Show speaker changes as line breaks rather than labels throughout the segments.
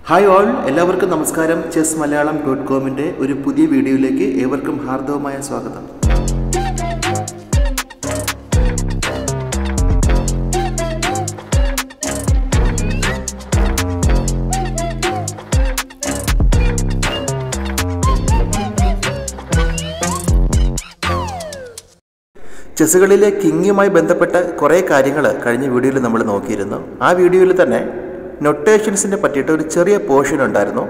Hi all, എല്ലാവർക്കും നമസ്കാരം. Chess മലയാളം.comന്റെ ഒരു പുതിയ വീഡിയോയിലേക്ക് ഏവർക്കും ഹാർദവമായ സ്വാഗതം. ചെസ്സുകളിലെ കിങ്ങുമായി ബന്ധപ്പെട്ട കുറേ കാര്യങ്ങൾ കഴിഞ്ഞ വീഡിയോയിൽ നമ്മൾ നോക്കിയിരുന്നു. ആ വീഡിയോയിൽ തന്നെ നൊട്ടേഷൻസിനെ പറ്റിയിട്ട് ഒരു ചെറിയ പോർഷൻ ഉണ്ടായിരുന്നു.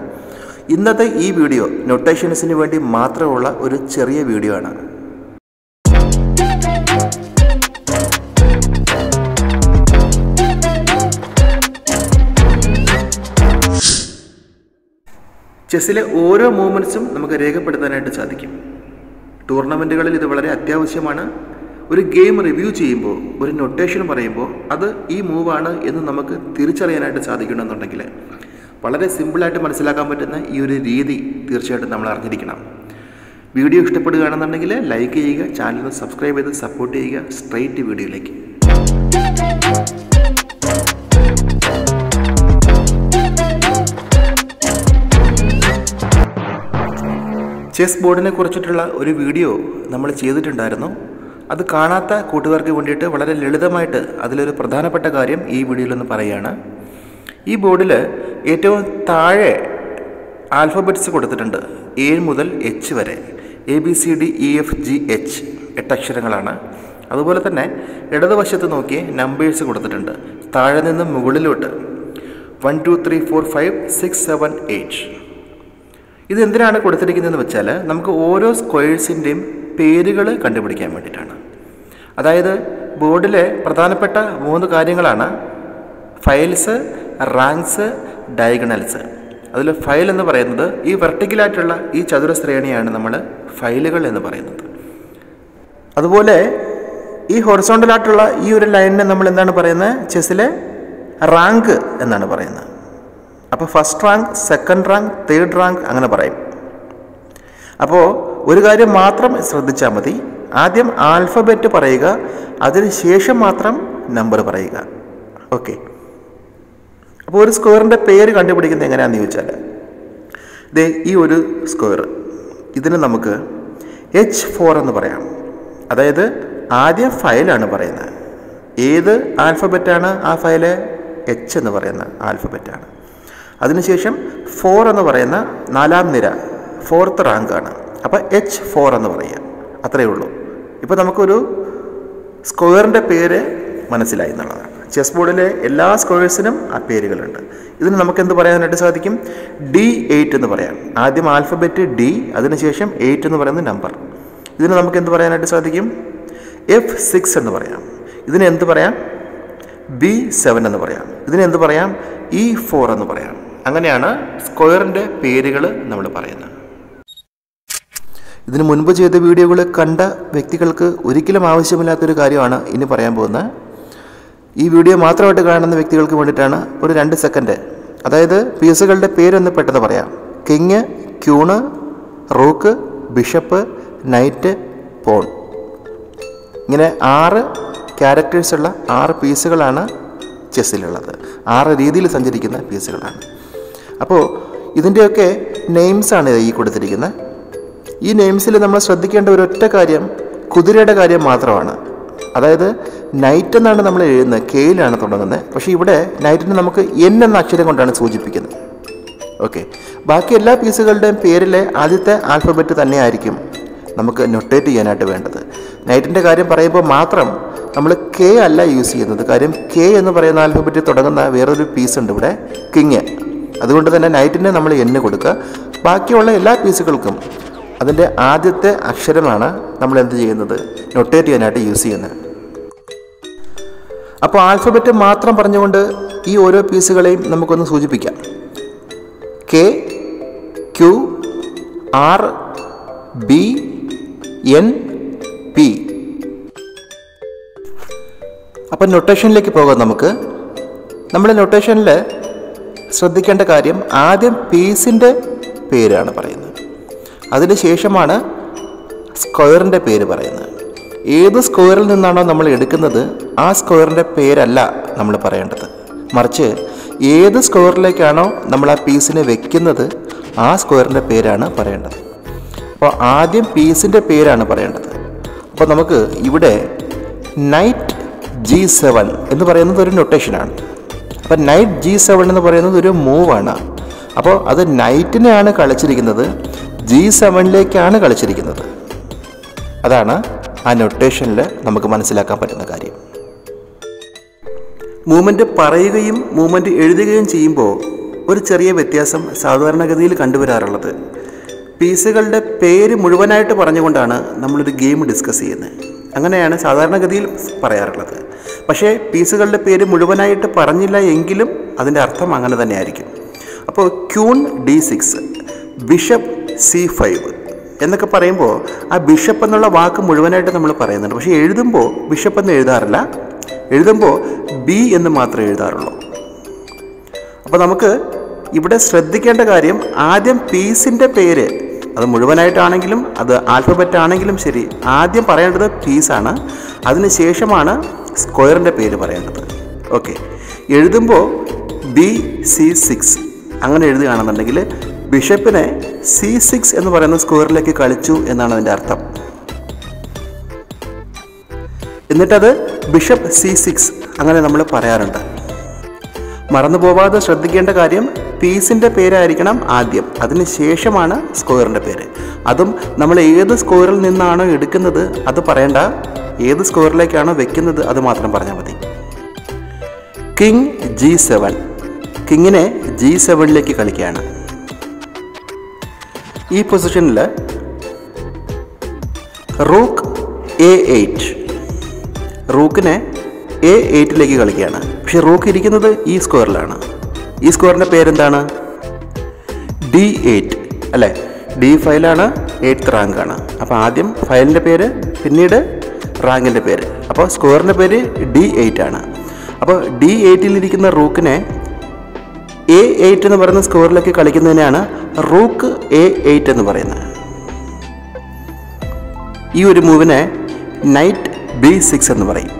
ഇന്നത്തെ ഈ വീഡിയോ നൊട്ടേഷൻസിന് വേണ്ടി മാത്രമുള്ള ഒരു ചെറിയ വീഡിയോ ആണ്. ചെസ്സിലെ ഓരോ മൂവ്മെൻറ്റ്സും നമുക്ക് രേഖപ്പെടുത്താനായിട്ട് സാധിക്കും. ടൂർണമെൻറ്റുകളിൽ ഇത് വളരെ അത്യാവശ്യമാണ്. ഒരു ഗെയിം റിവ്യൂ ചെയ്യുമ്പോൾ ഒരു നൊട്ടേഷൻ പറയുമ്പോൾ അത് ഈ മൂവാണ് എന്ന് നമുക്ക് തിരിച്ചറിയാനായിട്ട് സാധിക്കണമെന്നുണ്ടെങ്കിൽ വളരെ സിമ്പിളായിട്ട് മനസ്സിലാക്കാൻ പറ്റുന്ന ഈ ഒരു രീതി തീർച്ചയായിട്ടും നമ്മൾ അറിഞ്ഞിരിക്കണം. വീഡിയോ ഇഷ്ടപ്പെടുകയാണെന്നുണ്ടെങ്കിൽ ലൈക്ക് ചെയ്യുക, ചാനൽ സബ്സ്ക്രൈബ് ചെയ്ത് സപ്പോർട്ട് ചെയ്യുക. സ്ട്രെയിറ്റ് വീഡിയോയിലേക്ക്. ചെസ് ബോർഡിനെ കുറിച്ചിട്ടുള്ള ഒരു വീഡിയോ നമ്മൾ ചെയ്തിട്ടുണ്ടായിരുന്നു. അത് കാണാത്ത കൂട്ടുകാർക്ക് വേണ്ടിയിട്ട് വളരെ ലളിതമായിട്ട് അതിലൊരു പ്രധാനപ്പെട്ട കാര്യം ഈ വീഡിയോയിലൊന്ന് പറയുകയാണ്. ഈ ബോർഡിൽ ഏറ്റവും താഴെ ആൽഫബറ്റ്സ് കൊടുത്തിട്ടുണ്ട്. എ മുതൽ എച്ച് വരെ, ABCDEFGH 8 അക്ഷരങ്ങളാണ്. അതുപോലെ തന്നെ ഇടതുവശത്ത് നോക്കിയ നമ്പേഴ്സ് കൊടുത്തിട്ടുണ്ട്. താഴെ നിന്നും മുകളിലോട്ട് 1 2 3 4 5 6 7 8. ഇതെന്തിനാണ് കൊടുത്തിരിക്കുന്നതെന്ന് വെച്ചാൽ നമുക്ക് ഓരോ സ്ക്വയേഴ്സിൻ്റെയും പേരുകൾ കണ്ടുപിടിക്കാൻ വേണ്ടിയിട്ടാണ്. അതായത് ബോർഡിലെ പ്രധാനപ്പെട്ട 3 കാര്യങ്ങളാണ് ഫയൽസ്, റാങ്ക്സ്, ഡയഗണൽസ്. അതിൽ ഫയൽ എന്ന് പറയുന്നത് ഈ വെർട്ടിക്കലായിട്ടുള്ള ഈ ചതുരശ്രേണിയാണ് നമ്മൾ ഫയലുകൾ എന്ന് പറയുന്നത്. അതുപോലെ ഈ ഹൊറിസോണ്ടലായിട്ടുള്ള ഈ ഒരു ലൈനിനെ നമ്മൾ എന്താണ് പറയുന്നത്? ചെസ്സിലെ റാങ്ക് എന്നാണ് പറയുന്നത്. അപ്പോൾ first rank, second rank, third rank അങ്ങനെ പറയും. അപ്പോൾ ഒരു കാര്യം മാത്രം ശ്രദ്ധിച്ചാൽ മതി. ആദ്യം ആൽഫബറ്റ് പറയുക, അതിന് ശേഷം മാത്രം നമ്പർ പറയുക. ഓക്കെ. അപ്പോൾ ഒരു സ്ക്വയറിൻ്റെ പേര് കണ്ടുപിടിക്കുന്നത് എങ്ങനെയാണെന്ന് ചോദിച്ചാൽ, ദേ ഈ ഒരു സ്ക്വയർ, ഇതിന് നമുക്ക് H4 എന്ന് പറയാം. അതായത് ആദ്യം ഫയലാണ് പറയുന്നത്. ഏത് ആൽഫബറ്റാണ് ആ ഫയല്? H എന്ന് പറയുന്ന ആൽഫബറ്റാണ്. അതിനുശേഷം 4 എന്ന് പറയുന്ന 4ാം നിര, 4th റാങ്കാണ്. അപ്പോൾ H4 എന്ന് പറയുക. അത്രയേ ഉള്ളൂ. ഇപ്പോൾ നമുക്കൊരു സ്ക്വയറിൻ്റെ പേര് മനസ്സിലായി എന്നുള്ളതാണ്. ചെസ് ബോർഡിലെ എല്ലാ സ്ക്വയേഴ്സിനും ആ പേരുകളുണ്ട്. ഇതിന് നമുക്ക് എന്ത് പറയാനായിട്ട് സാധിക്കും? D8 എന്ന് പറയാം. ആദ്യം ആൽഫബറ്റ് D, അതിനുശേഷം 8 എന്ന് പറയുന്ന നമ്പർ. ഇതിന് നമുക്ക് എന്ത് പറയാനായിട്ട് സാധിക്കും? F6 എന്ന് പറയാം. ഇതിന് എന്ത് പറയാം? B7 എന്ന് പറയാം. ഇതിന് എന്ത് പറയാം? E4 എന്ന് പറയാം. അങ്ങനെയാണ് സ്ക്വയറിൻ്റെ പേരുകൾ നമ്മൾ പറയുന്നത്. ഇതിന് മുൻപ് ചെയ്ത വീഡിയോകൾ കണ്ട വ്യക്തികൾക്ക് ഒരിക്കലും ആവശ്യമില്ലാത്തൊരു കാര്യമാണ് ഇനി പറയാൻ പോകുന്നത്. ഈ വീഡിയോ മാത്രമായിട്ട് കാണുന്ന വ്യക്തികൾക്ക് വേണ്ടിയിട്ടാണ്. ഒരു 2 സെക്കൻഡ്. അതായത് പീസുകളുടെ പേരൊന്ന് പെട്ടെന്ന് പറയാം. King, queen, rook, bishop, knight, pawn. ഇങ്ങനെ 6 ക്യാരക്ടേഴ്സുള്ള 6 പീസുകളാണ് ചെസ്സിലുള്ളത്. 6 രീതിയിൽ സഞ്ചരിക്കുന്ന പീസുകളാണ്. അപ്പോൾ ഇതിൻ്റെയൊക്കെ നെയിംസാണ് ഈ കൊടുത്തിരിക്കുന്നത്. ഈ നെയിംസിൽ നമ്മൾ ശ്രദ്ധിക്കേണ്ട ഒരൊറ്റ കാര്യം കുതിരയുടെ കാര്യം മാത്രമാണ്. അതായത് നൈറ്റ് എന്നാണ് നമ്മൾ എഴുതുന്നത്, കെയിലാണ് തുടങ്ങുന്നത്. പക്ഷേ ഇവിടെ നൈറ്റിന് നമുക്ക് N എന്ന അക്ഷരം കൊണ്ടാണ് സൂചിപ്പിക്കുന്നത്. ഓക്കെ. ബാക്കി എല്ലാ പീസുകളുടെയും പേരിലെ ആദ്യത്തെ ആൽഫബറ്റ് തന്നെയായിരിക്കും നമുക്ക് നൊട്ടേറ്റ് ചെയ്യാനായിട്ട് വേണ്ടത്. നൈറ്റിൻ്റെ കാര്യം പറയുമ്പോൾ മാത്രം നമ്മൾ K അല്ല യൂസ് ചെയ്യുന്നത്. കാര്യം K എന്ന് പറയുന്ന ആൽഫബറ്റിൽ തുടങ്ങുന്ന വേറൊരു പീസ് ഉണ്ട് ഇവിടെ, കിങ്. അതുകൊണ്ട് തന്നെ നൈറ്റിന് നമ്മൾ N കൊടുക്കുക. ബാക്കിയുള്ള എല്ലാ പീസുകൾക്കും അതിൻ്റെ ആദ്യത്തെ അക്ഷരമാണ് നമ്മൾ എന്ത് ചെയ്യുന്നത്? നൊട്ടേറ്റ് ചെയ്യാനായിട്ട് യൂസ് ചെയ്യുന്നത്. അപ്പോൾ ആൽഫബറ്റ് മാത്രം പറഞ്ഞുകൊണ്ട് ഈ ഓരോ പീസുകളെയും നമുക്കൊന്ന് സൂചിപ്പിക്കാം. K, Q, R, B, N, P. അപ്പം നൊട്ടേഷനിലേക്ക് പോകാം നമുക്ക്. നമ്മുടെ നൊട്ടേഷനിൽ ശ്രദ്ധിക്കേണ്ട കാര്യം ആദ്യം പീസിൻ്റെ പേരാണ് പറയുന്നത്. അതിന് ശേഷമാണ് സ്ക്വയറിൻ്റെ പേര് പറയുന്നത്. ഏത് സ്ക്വയറിൽ നിന്നാണോ നമ്മൾ എടുക്കുന്നത് ആ സ്ക്വയറിൻ്റെ പേരല്ല നമ്മൾ പറയേണ്ടത്. മറിച്ച് ഏത് സ്ക്വയറിലേക്കാണോ നമ്മൾ ആ പീസിനെ വെക്കുന്നത് ആ സ്ക്വയറിൻ്റെ പേരാണ് പറയേണ്ടത്. അപ്പോൾ ആദ്യം പീസിൻ്റെ പേരാണ് പറയേണ്ടത്. അപ്പോൾ നമുക്ക് ഇവിടെ നൈറ്റ് G7 എന്ന് പറയുന്നത് ഒരു നൊട്ടേഷനാണ്. അപ്പോൾ നൈറ്റ് G7 എന്ന് പറയുന്നത് ഒരു മൂവാണ്. അപ്പോൾ അത് നൈറ്റിനെയാണ് കളിച്ചിരിക്കുന്നത്, G7ലേക്കാണ് കളിച്ചിരിക്കുന്നത്. അതാണ് ആ നൊട്ടേഷനിൽ നമുക്ക് മനസ്സിലാക്കാൻ പറ്റുന്ന കാര്യം. മൂവ്മെൻറ്റ് പറയുകയും മൂവ്മെൻറ്റ് എഴുതുകയും ചെയ്യുമ്പോൾ ഒരു ചെറിയ വ്യത്യാസം സാധാരണഗതിയിൽ കണ്ടുവരാറുള്ളത്, പീസുകളുടെ പേര് മുഴുവനായിട്ട് പറഞ്ഞുകൊണ്ടാണ് നമ്മളൊരു ഗെയിം ഡിസ്കസ് ചെയ്യുന്നത്. അങ്ങനെയാണ് സാധാരണഗതിയിൽ പറയാറുള്ളത്. പക്ഷേ പീസുകളുടെ പേര് മുഴുവനായിട്ട് പറഞ്ഞില്ല എങ്കിലും അതിൻ്റെ അർത്ഥം അങ്ങനെ തന്നെ ആയിരിക്കും. അപ്പോൾ ക്യൂൺ D6, ബിഷപ്പ് C5 എന്നൊക്കെ പറയുമ്പോൾ ആ ബിഷപ്പ് എന്നുള്ള വാക്ക് മുഴുവനായിട്ട് നമ്മൾ പറയുന്നുണ്ട്. പക്ഷേ എഴുതുമ്പോൾ ബിഷപ്പ് എന്ന് എഴുതാറില്ല, എഴുതുമ്പോൾ ബി എന്ന് മാത്രമേ എഴുതാറുള്ളൂ. അപ്പോൾ നമുക്ക് ഇവിടെ ശ്രദ്ധിക്കേണ്ട കാര്യം, ആദ്യം പീസിൻ്റെ പേര്, അത് മുഴുവനായിട്ടാണെങ്കിലും അത് ആൽഫബറ്റ് ആണെങ്കിലും ശരി, ആദ്യം പറയേണ്ടത് പീസാണ്. അതിന് ശേഷമാണ് സ്ക്വയറിൻ്റെ പേര് പറയേണ്ടത്. ഓക്കെ, എഴുതുമ്പോൾ BC6 അങ്ങനെ എഴുതുകയാണെന്നുണ്ടെങ്കിൽ ബിഷപ്പിനെ C6 എന്ന് പറയുന്ന സ്ക്വയറിലേക്ക് കളിച്ചു എന്നാണ് അതിൻ്റെ അർത്ഥം. എന്നിട്ടത് ബിഷപ്പ് C6 അങ്ങനെ നമ്മൾ പറയാറുണ്ട്. മറന്നു പോവാതെ ശ്രദ്ധിക്കേണ്ട കാര്യം, പീസിൻ്റെ പേരായിരിക്കണം ആദ്യം, അതിന് ശേഷമാണ് സ്ക്വയറിൻ്റെ പേര്. അതും നമ്മൾ ഏത് സ്ക്വയറിൽ നിന്നാണോ എടുക്കുന്നത് അത് പറയണ്ട, ഏത് സ്ക്വയറിലേക്കാണോ വെക്കുന്നത് അത് മാത്രം പറഞ്ഞാൽ മതി. കിങ് G7, കിങ്ങിനെ G7ലേക്ക് കളിക്കുകയാണ്. ഈ പൊസിഷനിൽ റൂക്ക് A8, റൂക്കിനെ A8ലേക്ക് കളിക്കുകയാണ്. പക്ഷെ റൂക്ക് ഇരിക്കുന്നത് ഈ സ്ക്വയറിലാണ്. ഈ സ്ക്വയറിൻ്റെ പേരെന്താണ്? D8 അല്ലേ? D5ലാണ്, 8th റാങ്കാണ്. അപ്പോൾ ആദ്യം ഫയലിൻ്റെ പേര്, പിന്നീട് റാങ്കിൻ്റെ പേര്. അപ്പോൾ സ്ക്വയറിൻ്റെ പേര് D8 ആണ്. അപ്പോൾ D8ലിരിക്കുന്ന റൂക്കിനെ A8 എന്ന് പറയുന്ന സ്ക്വയറിലേക്ക് കളിക്കുന്നതിനാണ് റൂക്ക് A8 എന്ന് പറയുന്നത്. ഈ ഒരു മൂവിനെ നൈറ്റ് B6 എന്ന് പറയും.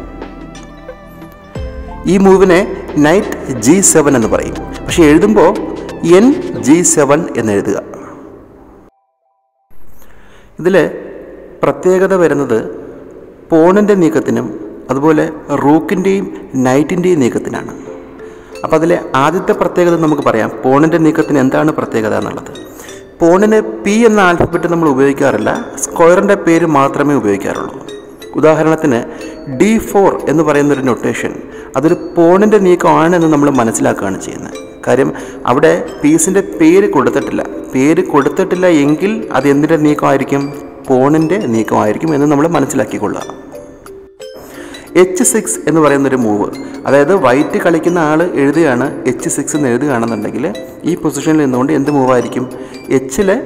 ഈ മൂവിനെ നൈറ്റ് G7 എന്ന് പറയും. പക്ഷെ എഴുതുമ്പോൾ NG7 എന്ന് എഴുതുക. ഇതിൽ പ്രത്യേകത വരുന്നത് പോണിൻ്റെ നീക്കത്തിനും അതുപോലെ റൂക്കിൻ്റെയും നൈറ്റിൻ്റെയും നീക്കത്തിനാണ്. അപ്പോൾ അതിലെ ആദ്യത്തെ പ്രത്യേകത നമുക്ക് പറയാം, പോണിൻ്റെ നീക്കത്തിന് എന്താണ് പ്രത്യേകത എന്നുള്ളത്. പോണിന് P എന്ന ആൽഫബറ്റ് നമ്മൾ ഉപയോഗിക്കാറില്ല, സ്ക്വയറിൻ്റെ പേര് മാത്രമേ ഉപയോഗിക്കാറുള്ളൂ. ഉദാഹരണത്തിന് D4 എന്ന് പറയുന്നൊരു നൊട്ടേഷൻ, അതൊരു പോണിൻ്റെ നീക്കമാണ് എന്ന് നമ്മൾ മനസ്സിലാക്കുകയാണ് ചെയ്യുന്നത്. കാര്യം അവിടെ പീസിൻ്റെ പേര് കൊടുത്തിട്ടില്ല എങ്കിൽ അത് എന്തിൻ്റെ നീക്കമായിരിക്കും? പോണിൻ്റെ നീക്കമായിരിക്കും എന്ന് നമ്മൾ മനസ്സിലാക്കിക്കൊള്ളുക. H6 എന്ന് പറയുന്നൊരു മൂവ്, അതായത് വൈറ്റ് കളിക്കുന്ന ആൾ എഴുതുകയാണ് H6 എന്ന് എഴുതുകയാണെന്നുണ്ടെങ്കിൽ ഈ പൊസിഷനിൽ നിന്നുകൊണ്ട് എന്ത് മൂവായിരിക്കും? Hലെ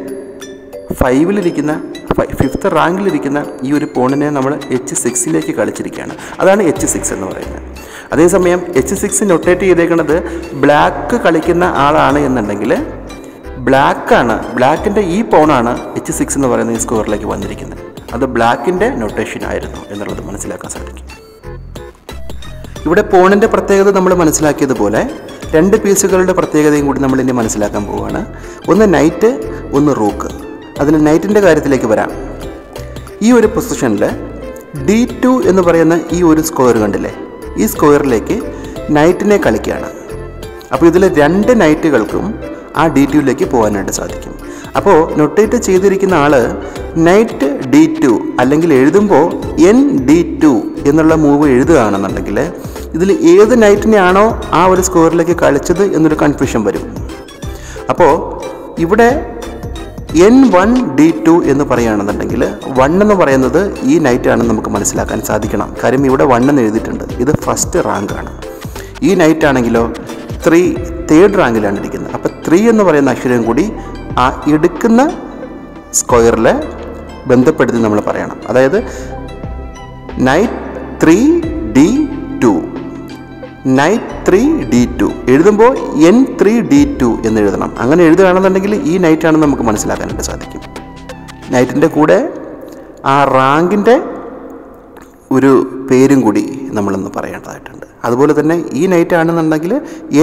5ലിരിക്കുന്ന 5th റാങ്കിലിരിക്കുന്ന ഈ ഒരു പോണിനെ നമ്മൾ H6ലേക്ക് കളിച്ചിരിക്കുകയാണ്. അതാണ് H6 എന്ന് പറയുന്നത്. അതേസമയം H6 നൊട്ടേറ്റ് ചെയ്തേക്കുന്നത് ബ്ലാക്ക് കളിക്കുന്ന ആളാണ് എന്നുണ്ടെങ്കിൽ ബ്ലാക്കിൻ്റെ ഈ പോണാണ് H6 എന്ന് പറയുന്ന ഈ സ്കോറിലേക്ക് വന്നിരിക്കുന്നത്. അത് ബ്ലാക്കിൻ്റെ നൊട്ടേഷൻ ആയിരുന്നു എന്നുള്ളത് മനസ്സിലാക്കാൻ സാധിക്കും. ഇവിടെ പോണിൻ്റെ പ്രത്യേകത നമ്മൾ മനസ്സിലാക്കിയതുപോലെ രണ്ട് പീസുകളുടെ പ്രത്യേകതയും കൂടി നമ്മൾ ഇനി മനസ്സിലാക്കാൻ പോവുകയാണ്. ഒന്ന് നൈറ്റ്, ഒന്ന് റൂക്ക്. അതിൽ നൈറ്റിൻ്റെ കാര്യത്തിലേക്ക് വരാം. ഈ ഒരു പൊസിഷനിൽ D2 എന്ന് പറയുന്ന ഈ ഒരു സ്ക്വയർ കണ്ടില്ലേ, ഈ സ്ക്വയറിലേക്ക് നൈറ്റിനെ കളിക്കുകയാണ്. അപ്പോൾ ഇതിൽ രണ്ട് നൈറ്റുകൾക്കും ആ D2ലേക്ക് പോകാനായിട്ട് സാധിക്കും. അപ്പോൾ നൊട്ടേറ്റ് ചെയ്തിരിക്കുന്ന ആൾ നൈറ്റ് D2 അല്ലെങ്കിൽ എഴുതുമ്പോൾ ND2 എന്നുള്ള മൂവ് എഴുതുകയാണെന്നുണ്ടെങ്കിൽ ഇതിൽ ഏത് നൈറ്റിനെയാണോ ആ ഒരു സ്ക്വയറിലേക്ക് കളിച്ചത് എന്നൊരു കൺഫ്യൂഷൻ വരും. അപ്പോൾ ഇവിടെ N1D2 എന്ന് പറയുകയാണെന്നുണ്ടെങ്കിൽ 1 എന്ന് പറയുന്നത് ഈ നൈറ്റാണെന്ന് നമുക്ക് മനസ്സിലാക്കാൻ സാധിക്കണം. കാര്യം ഇവിടെ 1 എന്ന് എഴുതിയിട്ടുണ്ട്, ഇത് ഫസ്റ്റ് റാങ്കാണ്. ഈ നൈറ്റ് ആണെങ്കിലോ 3 തേർഡ് റാങ്കിലാണ് ഇരിക്കുന്നത്. അപ്പോൾ 3 എന്ന് പറയുന്ന അക്ഷരം കൂടി ആ എടുക്കുന്ന സ്ക്വയറിൽ ബന്ധപ്പെടുത്തി നമ്മൾ പറയണം. അതായത് നൈറ്റ് 3D2, നൈറ്റ് 3D2 എഴുതുമ്പോൾ N3D2 എന്ന് എഴുതണം. അങ്ങനെ എഴുതുകയാണെന്നുണ്ടെങ്കിൽ ഈ നൈറ്റാണെന്ന് നമുക്ക് മനസ്സിലാക്കാനായിട്ട് സാധിക്കും. നൈറ്റിൻ്റെ കൂടെ ആ റാങ്കിൻ്റെ ഒരു പേരും കൂടി നമ്മളൊന്ന് പറയേണ്ടതായിട്ടുണ്ട്. അതുപോലെ തന്നെ ഈ നൈറ്റ് ആണെന്നുണ്ടെങ്കിൽ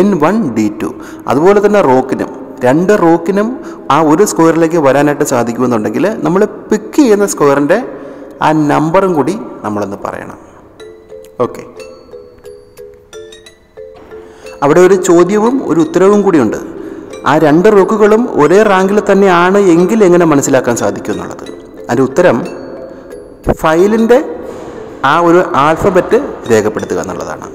N1D2. അതുപോലെ തന്നെ റോക്കിനും 2 റോക്കിനും ആ ഒരു സ്ക്വയറിലേക്ക് വരാനായിട്ട് സാധിക്കുമെന്നുണ്ടെങ്കിൽ നമ്മൾ പിക്ക് ചെയ്യുന്ന സ്ക്വയറിൻ്റെ ആ നമ്പറും കൂടി നമ്മളൊന്ന് പറയണം. ഓക്കെ, അവിടെ ഒരു ചോദ്യവും ഒരു ഉത്തരവും കൂടിയുണ്ട്. ആ 2 റോക്കുകളും ഒരേ റാങ്കിൽ തന്നെയാണ് എങ്കിൽ എങ്ങനെ മനസ്സിലാക്കാൻ സാധിക്കും എന്നുള്ളത്. അതിൻ്റെ ഉത്തരം ഫയലിൻ്റെ ആ ഒരു ആൽഫബറ്റ് രേഖപ്പെടുത്തുക എന്നുള്ളതാണ്.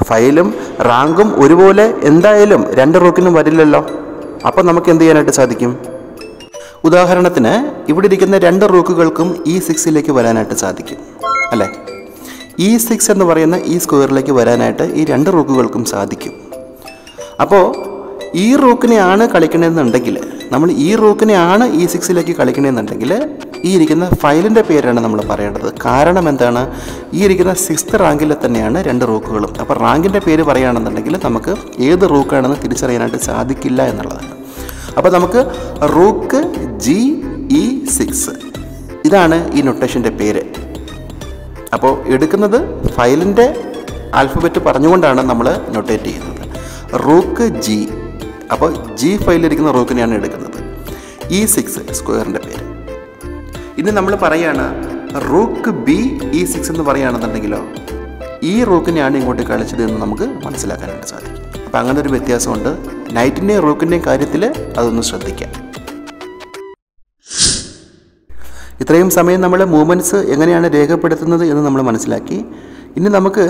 ഫയലും റാങ്കും ഒരുപോലെ എന്തായാലും 2 റോക്കിനും വരില്ലല്ലോ. അപ്പം നമുക്ക് എന്ത് ചെയ്യാനായിട്ട് സാധിക്കും? ഉദാഹരണത്തിന് ഇവിടെ ഇരിക്കുന്ന 2 റോക്കുകൾക്കും E6ലേക്ക് വരാനായിട്ട് സാധിക്കും അല്ലേ? E6 എന്ന് പറയുന്ന ഈ സ്ക്വയറിലേക്ക് വരാനായിട്ട് ഈ 2 റോക്കുകൾക്കും സാധിക്കും. അപ്പോൾ ഈ റൂക്കിനെയാണ് കളിക്കണമെന്നുണ്ടെങ്കിൽ, നമ്മൾ ഈ റൂക്കിനെയാണ് E6ലേക്ക് കളിക്കണമെന്നുണ്ടെങ്കിൽ ഈ ഇരിക്കുന്ന ഫയലിൻ്റെ പേരാണ് നമ്മൾ പറയേണ്ടത്. കാരണം എന്താണ്? ഈ ഇരിക്കുന്ന 6th റാങ്കിൽ തന്നെയാണ് 2 റൂക്കുകളും. അപ്പോൾ റാങ്കിൻ്റെ പേര് പറയുകയാണെന്നുണ്ടെങ്കിൽ നമുക്ക് ഏത് റൂക്കാണെന്ന് തിരിച്ചറിയാനായിട്ട് സാധിക്കില്ല എന്നുള്ളതാണ്. അപ്പോൾ നമുക്ക് റൂക്ക് GE6 ഇതാണ് ഈ നൊട്ടേഷൻ്റെ പേര്. അപ്പോൾ എടുക്കുന്നത് ഫയലിൻ്റെ ആൽഫബറ്റ് പറഞ്ഞുകൊണ്ടാണ് നമ്മൾ നൊട്ടേറ്റ് ചെയ്യുന്നത്. Rook G. അപ്പോൾ G ഫയലിലിരിക്കുന്ന റൂക്കിനെയാണ് എടുക്കുന്നത്. E6 സ്ക്വയറിൻ്റെ പേര്. ഇനി നമ്മൾ പറയുകയാണ് റൂക്ക് BE6 എന്ന് പറയുകയാണെന്നുണ്ടെങ്കിലോ ഈ റൂക്കിനെയാണ് ഇങ്ങോട്ട് കളിച്ചത് എന്ന് നമുക്ക് മനസ്സിലാക്കാനായിട്ട് സാധിക്കും. അപ്പോൾ അങ്ങനെ ഒരു വ്യത്യാസമുണ്ട്. നൈറ്റിൻ്റെയും റൂക്കിൻ്റെയും കാര്യത്തിൽ അതൊന്ന് ശ്രദ്ധിക്കാം. ഇത്രയും സമയം നമ്മൾ മൂവ്മെൻറ്റ്സ് എങ്ങനെയാണ് രേഖപ്പെടുത്തുന്നത് എന്ന് നമ്മൾ മനസ്സിലാക്കി. ഇനി നമുക്ക്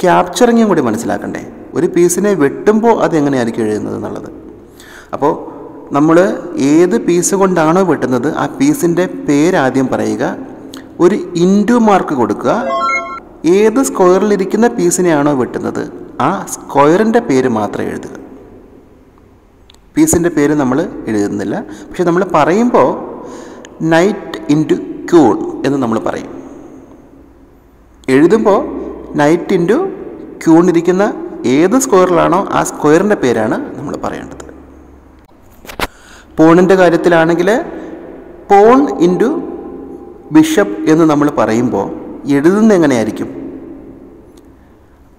ക്യാപ്ചറിങ്ങും കൂടി മനസ്സിലാക്കണ്ടേ? ഒരു പീസിനെ വെട്ടുമ്പോൾ അതെങ്ങനെയായിരിക്കും എഴുതുന്നത് എന്നുള്ളത്. അപ്പോൾ നമ്മൾ ഏത് പീസ് കൊണ്ടാണോ വെട്ടുന്നത് ആ പീസിൻ്റെ പേരാദ്യം പറയുക, ഒരു ഇൻറ്റു മാർക്ക് കൊടുക്കുക. ഏത് സ്ക്വയറിലിരിക്കുന്ന പീസിനെയാണോ വെട്ടുന്നത് ആ സ്ക്വയറിൻ്റെ പേര് മാത്രം എഴുതുക. പീസിൻ്റെ പേര് നമ്മൾ എഴുതുന്നില്ല. പക്ഷെ നമ്മൾ പറയുമ്പോൾ നൈറ്റ് ഇൻറ്റു ക്യൂൺ എന്ന് നമ്മൾ പറയും. എഴുതുമ്പോൾ നൈറ്റ് ഇൻറ്റു ക്യൂൺ ഇരിക്കുന്ന ഏത് സ്ക്വയറിലാണോ ആ സ്ക്വയറിൻ്റെ പേരാണ് നമ്മൾ പറയേണ്ടത്. പോണിൻ്റെ കാര്യത്തിലാണെങ്കിൽ പോൺ ഇൻറ്റു ബിഷപ്പ് എന്ന് നമ്മൾ പറയുമ്പോൾ എഴുതുന്നത് എങ്ങനെയായിരിക്കും?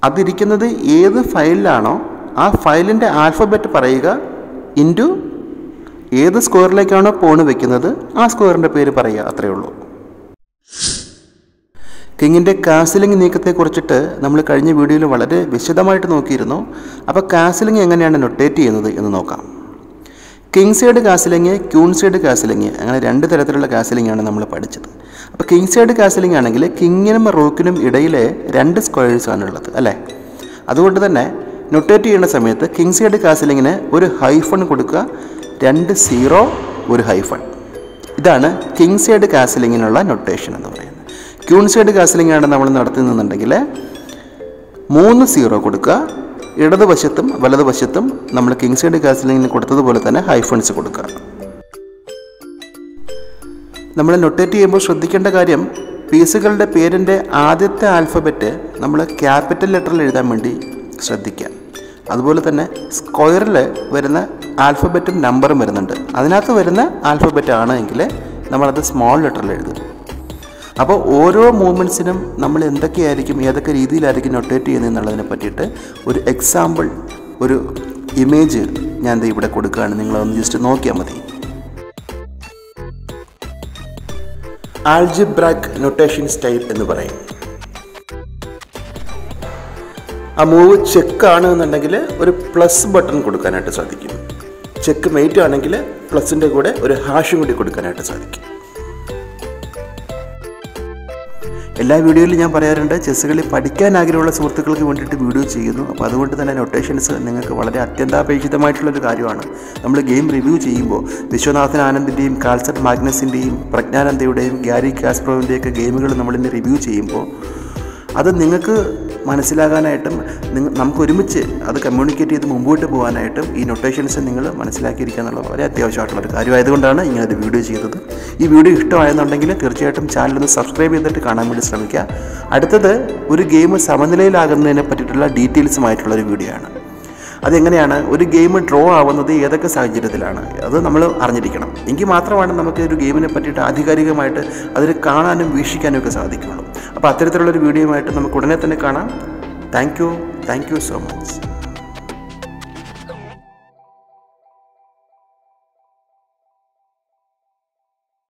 അതിരിക്കുന്നത് ഏത് ഫയലിലാണോ ആ ഫയലിൻ്റെ ആൽഫബറ്റ് പറയുക, ഇൻറ്റു ഏത് സ്ക്വയറിലേക്കാണോ പോണ് വെക്കുന്നത് ആ സ്ക്വയറിൻ്റെ പേര് പറയുക. അത്രയേ ഉള്ളൂ. കിങ്ങിൻ്റെ കാസിലിംഗ് നീക്കത്തെക്കുറിച്ചിട്ട് നമ്മൾ കഴിഞ്ഞ വീഡിയോയിൽ വളരെ വിശദമായിട്ട് നോക്കിയിരുന്നു. അപ്പോൾ കാസിലിംഗ് എങ്ങനെയാണ് നൊട്ടേറ്റ് ചെയ്യുന്നത് എന്ന് നോക്കാം. കിങ് സൈഡ് കാസിലിംഗ്, ക്യൂൺ സൈഡ് കാസിലിംഗ്, അങ്ങനെ 2 തരത്തിലുള്ള കാസിലിംഗ് ആണ് നമ്മൾ പഠിച്ചത്. അപ്പോൾ കിങ് സൈഡ് കാസിലിംഗ് ആണെങ്കിൽ കിങ്ങിനും റൂക്കിനും ഇടയിൽ 2 സ്ക്വയേഴ്സ് ആണുള്ളത് അല്ലേ? അതുകൊണ്ട് തന്നെ നൊട്ടേറ്റ് ചെയ്യുന്ന സമയത്ത് കിങ് സൈഡ് കാസിലിങ്ങിന് ഒരു ഹൈഫൺ കൊടുക്കുക, 2 0 ഒരു ഹൈഫൺ. ഇതാണ് കിങ് സൈഡ് കാസിലിങ്ങിനുള്ള നൊട്ടേഷൻ എന്ന് പറയുന്നത്. ക്യൂൺ സൈഡ് കാസിലിംഗ് ആണ് നമ്മൾ നടത്തുന്നുണ്ടെങ്കിൽ 3 0 കൊടുക്കുക, ഇടതുവശത്തും വലതുവശത്തും നമ്മൾ കിങ് സൈഡ് കാസിലിങ്ങിന് കൊടുത്തതുപോലെ തന്നെ ഹൈഫൺസ് കൊടുക്കുക. നമ്മൾ നൊട്ടേറ്റ് ചെയ്യുമ്പോൾ ശ്രദ്ധിക്കേണ്ട കാര്യം, പീസുകളുടെ പേരിൻ്റെ ആദ്യത്തെ ആൽഫബറ്റ് നമ്മൾ ക്യാപിറ്റൽ ലെറ്ററിൽ എഴുതാൻ വേണ്ടി ശ്രദ്ധിക്കുക. അതുപോലെ തന്നെ സ്ക്വയറിൽ വരുന്ന ആൽഫബറ്റും നമ്പറും വരുന്നുണ്ട്. അതിനകത്ത് വരുന്ന ആൽഫബറ്റ് ആണ് എങ്കിൽ നമ്മളത് സ്മോൾ ലെറ്ററിൽ എഴുതും. അപ്പോൾ ഓരോ മൂവ്മെൻറ്റ്സിനും നമ്മൾ എന്തൊക്കെയായിരിക്കും, ഏതൊക്കെ രീതിയിലായിരിക്കും നൊട്ടേറ്റ് ചെയ്യുന്നത് എന്നുള്ളതിനെ പറ്റിയിട്ട് ഒരു എക്സാമ്പിൾ, ഒരു ഇമേജ് ഞാൻ ഇവിടെ കൊടുക്കുകയാണ്. നിങ്ങളതൊന്ന് ജസ്റ്റ് നോക്കിയാൽ മതി. ആൽജിബ്രാക് നൊട്ടേഷൻ സ്റ്റൈൽ എന്ന് പറയും. ആ മൂവ് ചെക്ക് ആണ് എന്നുണ്ടെങ്കിൽ ഒരു പ്ലസ് ബട്ടൺ കൊടുക്കാനായിട്ട് സാധിക്കും. ചെക്ക് മെയ്റ്റ് ആണെങ്കിൽ പ്ലസിൻ്റെ കൂടെ ഒരു ഹാഷും കൂടി കൊടുക്കാനായിട്ട് സാധിക്കും. എല്ലാ വീഡിയോയിലും ഞാൻ പറയാറുണ്ട്, ചെസ്സ് കളി പഠിക്കാൻ ആഗ്രഹമുള്ള സുഹൃത്തുക്കൾക്ക് വേണ്ടിയിട്ട് വീഡിയോ ചെയ്യുന്നു. അപ്പോൾ അതുകൊണ്ട് തന്നെ നൊട്ടേഷൻസ് നിങ്ങൾക്ക് വളരെ അത്യന്താപേക്ഷിതമായിട്ടുള്ളൊരു കാര്യമാണ്. നമ്മൾ ഗെയിം റിവ്യൂ ചെയ്യുമ്പോൾ വിശ്വനാഥൻ ആനന്ദിൻ്റെയും കാൽസറ്റ് മാഗ്നസിൻ്റെയും പ്രജ്ഞാനന്ദയുടെയും ഗ്യാരി കാസ്പ്രോവിൻ്റെയൊക്കെ ഗെയിമുകൾ നമ്മളിന്ന് റിവ്യൂ ചെയ്യുമ്പോൾ അത് നിങ്ങൾക്ക് മനസ്സിലാകാനായിട്ടും നമുക്ക് ഒരുമിച്ച് അത് കമ്മ്യൂണിക്കേറ്റ് ചെയ്ത് മുമ്പോട്ട് പോകാനായിട്ടും ഈ നൊട്ടേഷൻസ് നിങ്ങൾ മനസ്സിലാക്കിയിരിക്കുക എന്നുള്ളത് വളരെ അത്യാവശ്യമായിട്ടുള്ളൊരു കാര്യമായതുകൊണ്ടാണ് ഇങ്ങനൊരു വീഡിയോ ചെയ്തത്. ഈ വീഡിയോ ഇഷ്ടമായെന്നുണ്ടെങ്കിൽ തീർച്ചയായിട്ടും ചാനലൊന്ന് സബ്സ്ക്രൈബ് ചെയ്തിട്ട് കാണാൻ വേണ്ടി ശ്രമിക്കുക. അടുത്തത് ഒരു ഗെയിം സമനിലയിലാകുന്നതിനെ പറ്റിയിട്ടുള്ള ഡീറ്റെയിൽസുമായിട്ടുള്ളൊരു വീഡിയോ ആണ്. അതെങ്ങനെയാണ് ഒരു ഗെയിം ഡ്രോ ആവുന്നത്, ഏതൊക്കെ സാഹചര്യത്തിലാണ്, അത് നമ്മൾ അറിഞ്ഞിരിക്കണം. എങ്കിൽ മാത്രമാണ് നമുക്ക് ഒരു ഗെയിമിനെ പറ്റിയിട്ട് ആധികാരികമായിട്ട് അതിൽ കാണാനും വീക്ഷിക്കാനും ഒക്കെ സാധിക്കുകയുള്ളൂ. അപ്പോൾ അത്തരത്തിലുള്ളൊരു വീഡിയോയുമായിട്ട് നമുക്ക് ഉടനെ തന്നെ കാണാം. Thank you so much.